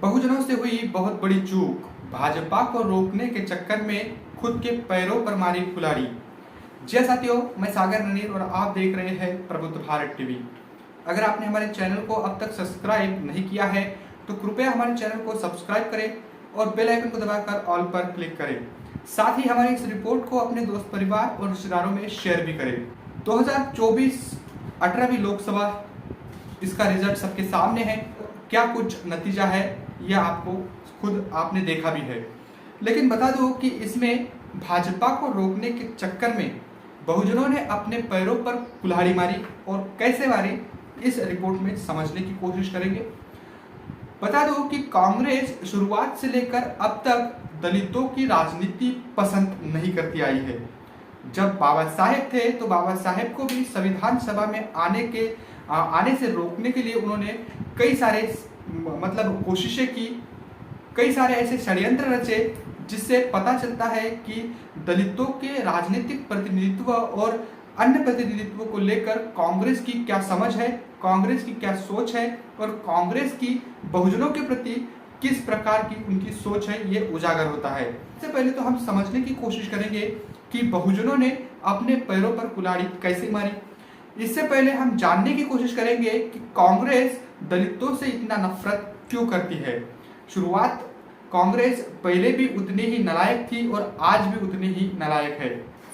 बहुजनों से हुई बहुत बड़ी चूक, भाजपा को रोकने के चक्कर में खुद के पैरों पर मारी कुल्हाड़ी। जय साथियों, मैं सागर ननीर और आप देख रहे हैं प्रबुद्ध भारत टीवी। अगर आपने हमारे चैनल को अब तक सब्सक्राइब नहीं किया है तो कृपया हमारे चैनल को सब्सक्राइब करें और बेल आइकन को दबाकर ऑल पर क्लिक करें। साथ ही हमारी इस रिपोर्ट को अपने दोस्त परिवार और रिश्तेदारों में शेयर भी करें। 2024 18वीं लोकसभा, इसका रिजल्ट सबके सामने है। क्या कुछ नतीजा है यह आपको खुद आपने देखा भी है, लेकिन बता दूं कि इसमें भाजपा को रोकने के चक्कर में बहुजनों ने अपने पैरों पर कुल्हाड़ी मारी और कैसे मारी, इस रिपोर्ट में समझने की कोशिश करेंगे। बता दो कि कांग्रेस शुरुआत से लेकर अब तक दलितों की राजनीति पसंद नहीं करती आई है। जब बाबा साहेब थे तो बाबा साहेब को भी संविधान सभा में आने से रोकने के लिए उन्होंने कई सारे कोशिशें की, कई सारे ऐसे षड्यंत्र रचे जिससे पता चलता है कि दलितों के राजनीतिक प्रतिनिधित्व और अन्य प्रतिनिधित्व को लेकर कांग्रेस की क्या समझ है, कांग्रेस की क्या सोच है और कांग्रेस की बहुजनों के प्रति किस प्रकार की उनकी सोच है, ये उजागर होता है। इससे पहले तो हम समझने की कोशिश करेंगे कि बहुजनों ने अपने पैरों पर कुल्हाड़ी कैसे मारी। इससे पहले हम जानने की कोशिश करेंगे कि कांग्रेस दलितों से इतना नफरत क्यों करती है। शुरुआत कांग्रेस पहले भी उतनी ही नालायक थी और आज भी उतनी ही नालायक है।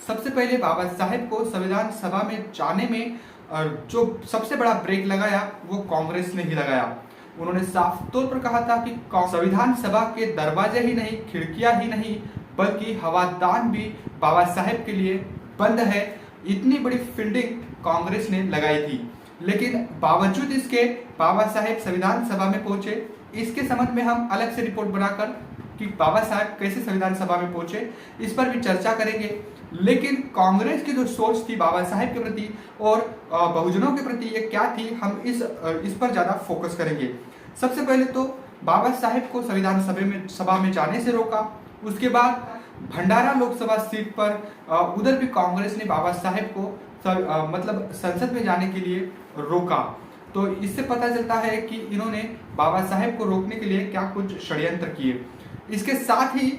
सबसे पहले बाबा साहेब को संविधान सभा में जाने में जो सबसे बड़ा ब्रेक लगाया वो कांग्रेस ने ही लगाया। उन्होंने साफ तौर पर कहा था कि संविधान सभा के दरवाजे ही नहीं, खिड़कियां ही नहीं, बल्कि हवादान भी बाबा साहेब के लिए बंद है। इतनी बड़ी फील्डिंग कांग्रेस ने लगाई थी, लेकिन बावजूद इसके बाबा साहेब संविधान सभा में पहुंचे। इसके संबंध में हम अलग से रिपोर्ट बनाकर कि बाबा साहेब कैसे संविधान सभा में पहुंचे, इस पर भी चर्चा करेंगे। लेकिन कांग्रेस की जो सोच थी बाबा साहेब के प्रति और बहुजनों के प्रति ये क्या थी, हम इस पर ज्यादा फोकस करेंगे। सबसे पहले तो बाबा साहेब को संविधान सभा में जाने से रोका। उसके बाद भंडारा लोकसभा सीट पर उधर भी कांग्रेस ने बाबा साहेब को संसद में जाने के लिए रोका। तो इससे पता चलता है कि इन्होंने बाबा साहेब को रोकने के लिए क्या कुछ षड्यंत्र किए। इसके साथ ही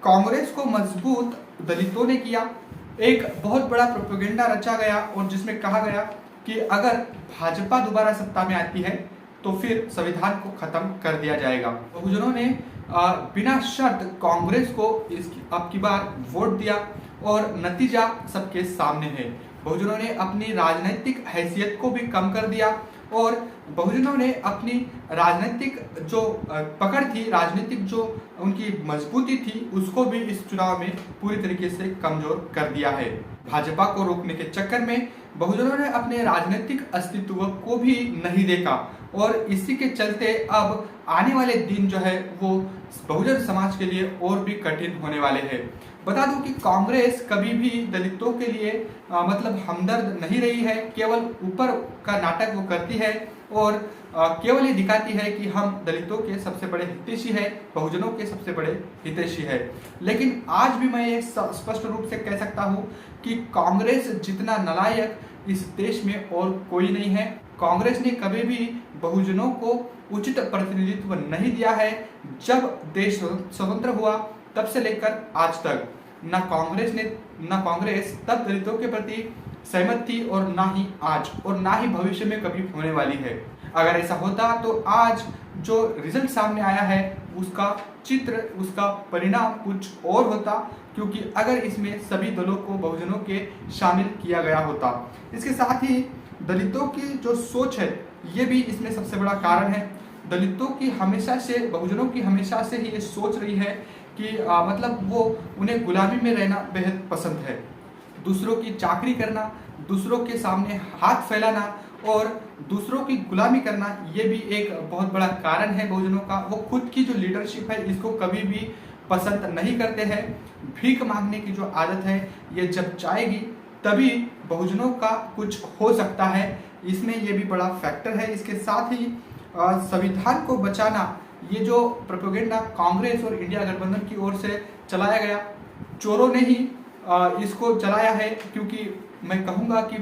कांग्रेस को मजबूत दलितों ने किया। एक बहुत बड़ा प्रोपेगेंडा रचा गया और जिसमें कहा गया कि अगर भाजपा दोबारा सत्ता में आती है तो फिर संविधान को खत्म कर दिया जाएगा। बहुजनों ने बिना शर्त कांग्रेस को अब की बार वोट दिया और नतीजा सबके सामने है। बहुजनों ने अपनी राजनीतिक हैसियत को भी कम कर दिया और बहुजनों ने अपनी राजनीतिक जो पकड़ थी, राजनीतिक जो उनकी मजबूती थी, उसको भी इस चुनाव में पूरी तरीके से कमजोर कर दिया है। भाजपा को रोकने के चक्कर में बहुजनों ने अपने राजनीतिक अस्तित्व को भी नहीं देखा और इसी के चलते अब आने वाले दिन जो है वो बहुजन समाज के लिए और भी कठिन होने वाले हैं। बता दूं कि कांग्रेस कभी भी दलितों के लिए हमदर्द नहीं रही है, केवल ऊपर का नाटक वो करती है और केवल ये दिखाती है कि हम दलितों के सबसे बड़े हितैषी है, बहुजनों के सबसे बड़े हितैषी है। लेकिन आज भी मैं ये स्पष्ट रूप से कह सकता हूँ कि कांग्रेस जितना नालायक इस देश में और कोई नहीं है। कांग्रेस ने कभी भी बहुजनों को उचित प्रतिनिधित्व नहीं दिया है। जब देश स्वतंत्र हुआ तब से लेकर आज तक न कांग्रेस तब दलितों के प्रति सहमत थी और ना ही आज और ना ही भविष्य में कभी होने वाली है। अगर ऐसा होता तो आज जो रिजल्ट सामने आया है उसका चित्र, उसका परिणाम कुछ और होता, क्योंकि अगर इसमें सभी दलों को बहुजनों के शामिल किया गया होता। इसके साथ ही दलितों की जो सोच है ये भी इसमें सबसे बड़ा कारण है। दलितों की हमेशा से, बहुजनों की हमेशा से ही ये सोच रही है कि वो उन्हें गुलामी में रहना बेहद पसंद है। दूसरों की चाकरी करना, दूसरों के सामने हाथ फैलाना और दूसरों की गुलामी करना, ये भी एक बहुत बड़ा कारण है बहुजनों का। वो खुद की जो लीडरशिप है इसको कभी भी पसंद नहीं करते हैं। भीख मांगने की जो आदत है ये जब जाएगी तभी बहुजनों का कुछ हो सकता है, इसमें ये भी बड़ा फैक्टर है। इसके साथ ही संविधान को बचाना, ये जो प्रोपेगेंडा कांग्रेस और इंडिया गठबंधन की ओर से चलाया गया, चोरों ने ही इसको चलाया है, क्योंकि मैं कहूँगा कि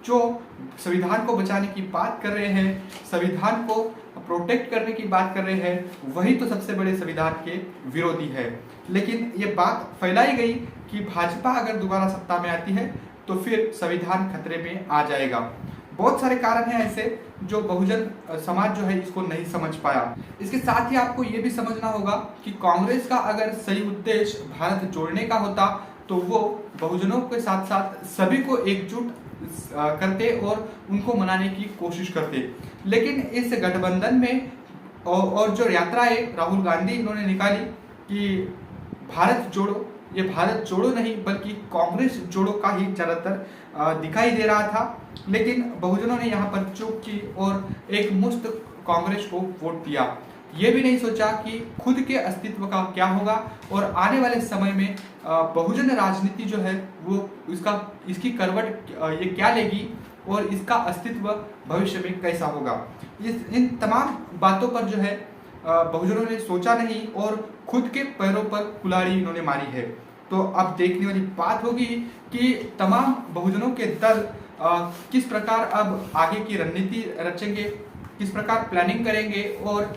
जो संविधान को बचाने की बात कर रहे हैं, संविधान को प्रोटेक्ट करने की बात कर रहे हैं वही तो सबसे बड़े संविधान के विरोधी है। लेकिन ये बात फैलाई गई कि भाजपा अगर दोबारा सत्ता में आती है तो फिर संविधान खतरे में आ जाएगा। बहुत सारे कारण हैं ऐसे जो बहुजन समाज जो है इसको नहीं समझ पाया। इसके साथ ही आपको ये भी समझना होगा कि कांग्रेस का अगर सही उद्देश्य भारत जोड़ने का होता तो वो बहुजनों के साथ साथ सभी को एकजुट करते और उनको मनाने की कोशिश करते। लेकिन इस गठबंधन में और जो यात्राएं राहुल गांधी इन्होंने निकाली कि भारत जोड़ो, ये भारत जोड़ो नहीं बल्कि कांग्रेस जोड़ो का ही ज्यादातर दिखाई दे रहा था। लेकिन बहुजनों ने यहाँ पर चूक की और एक मुश्त कांग्रेस को वोट दिया। ये भी नहीं सोचा कि खुद के अस्तित्व का क्या होगा और आने वाले समय में बहुजन राजनीति जो है वो इसकी करवट ये क्या लेगी और इसका अस्तित्व भविष्य में कैसा होगा। इन तमाम बातों पर जो है बहुजनों ने सोचा नहीं और खुद के पैरों पर कुल्हाड़ी इन्होंने मारी है। तो अब देखने वाली बात होगी कि तमाम बहुजनों के दल किस प्रकार अब आगे की रणनीति रचेंगे, किस प्रकार प्लानिंग करेंगे और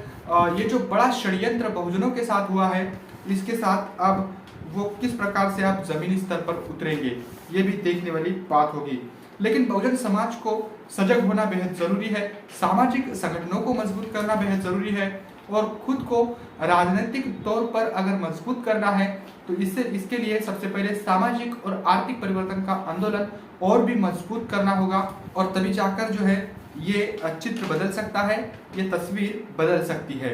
ये जो बड़ा षड्यंत्र बहुजनों के साथ हुआ है इसके साथ अब वो किस प्रकार से अब जमीनी स्तर पर उतरेंगे, ये भी देखने वाली बात होगी। लेकिन बहुजन समाज को सजग होना बेहद जरूरी है, सामाजिक संगठनों को मजबूत करना बेहद जरूरी है और खुद को राजनीतिक तौर पर अगर मजबूत करना है तो इसके लिए सबसे पहले सामाजिक और आर्थिक परिवर्तन का आंदोलन और भी मजबूत करना होगा और तभी जाकर जो है ये चित्र बदल सकता है, ये तस्वीर बदल सकती है।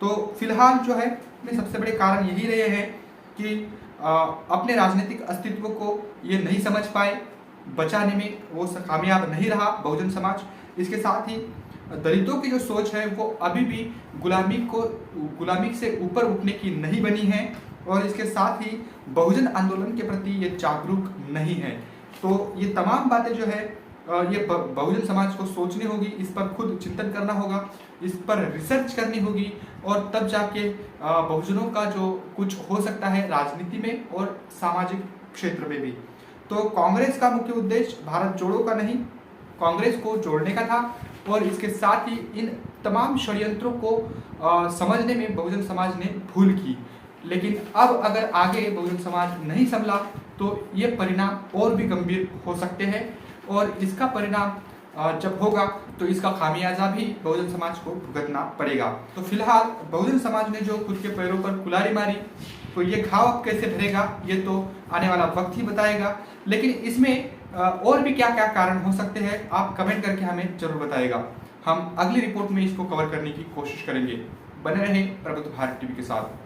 तो फिलहाल जो है सबसे बड़े कारण यही रहे हैं कि अपने राजनीतिक अस्तित्व को ये नहीं समझ पाए, बचाने में वो कामयाब नहीं रहा बहुजन समाज। इसके साथ ही दलितों की जो सोच है वो अभी भी गुलामी से ऊपर उठने की नहीं बनी है और इसके साथ ही बहुजन आंदोलन के प्रति ये जागरूक नहीं है। तो ये तमाम बातें जो है ये बहुजन समाज को सोचनी होगी, इस पर खुद चिंतन करना होगा, इस पर रिसर्च करनी होगी और तब जाके बहुजनों का जो कुछ हो सकता है राजनीति में और सामाजिक क्षेत्र में भी। तो कांग्रेस का मुख्य उद्देश्य भारत जोड़ो का नहीं, कांग्रेस को जोड़ने का था और इसके साथ ही इन तमाम षड्यंत्रों को समझने में बहुजन समाज ने भूल की। लेकिन अब अगर आगे बहुजन समाज नहीं संभला तो ये परिणाम और भी गंभीर हो सकते हैं और इसका परिणाम जब होगा तो इसका खामियाजा भी बहुजन समाज को भुगतना पड़ेगा। तो फिलहाल बहुजन समाज ने जो खुद के पैरों पर कुल्हाड़ी मारी तो ये घाव अब कैसे भरेगा ये तो आने वाला वक्त ही बताएगा। लेकिन इसमें और भी क्या क्या कारण हो सकते हैं आप कमेंट करके हमें जरूर बताएगा। हम अगली रिपोर्ट में इसको कवर करने की कोशिश करेंगे। बने रहें प्रबुद्ध भारत टीवी के साथ।